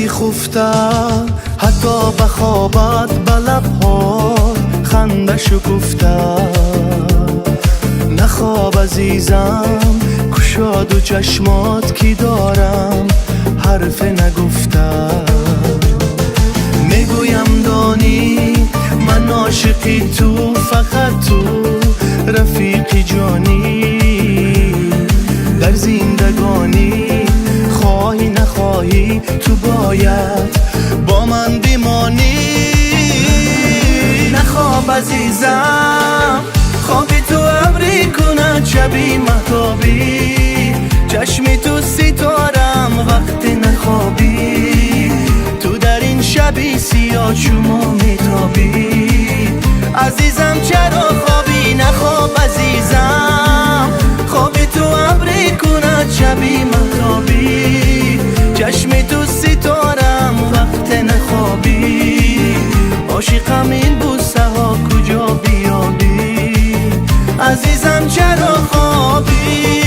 خفته حتی بخوابت به لبها خنده شکفته نخواب عزیزم کشاد و چشمات کی دارم حرف نگفته میگویم دانی من عاشقی تو فقط تو رفیقی جانی در زندگانی خواهی نخواهی تو باید با من بمانی نخواب عزیزم خوابی تو ابری کند شبی مهتابی چشمی تو ستارم وقتی نخوابی تو در این شبی سیاه شما میتابی عزیزم چرا خوابی نخواب عزیزم خوابی تو ابری کند شبی مهتابی چشمی تو ستارم وقت نخوابی عاشقم این بوسه ها کجا بیابی عزیزم چرا خوابی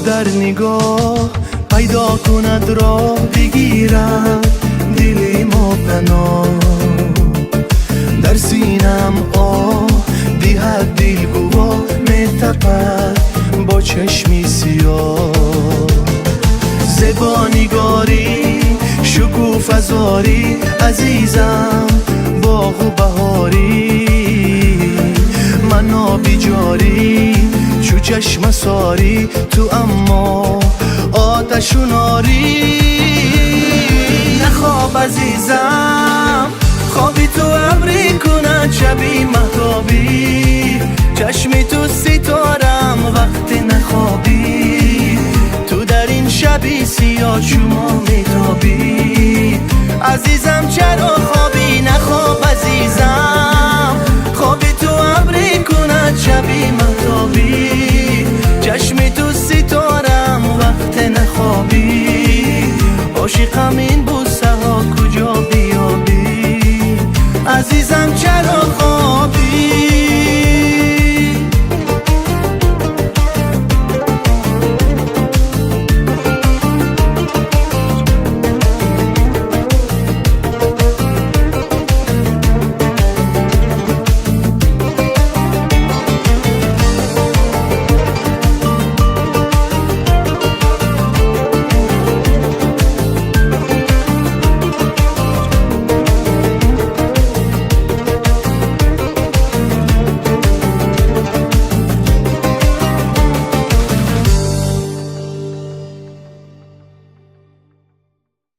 در نگاه پیدا کند راه بگیرد دل ما پناه در سینم آه دیهد دل گواه میتپد با چشمی سیاه زبانگاری شکوف ازاری عزیزم باغ و بهاری من آبی جاری چو چشم ساری تو اما آتش و ناری نخواب عزیزم خوابی تو ابری کند شبی مهتابی چشمی تو ستارم وقتی نخوابی تو در این شبی سیاه شما میتابی عزیزم چرا خوابی نخواب عزیزم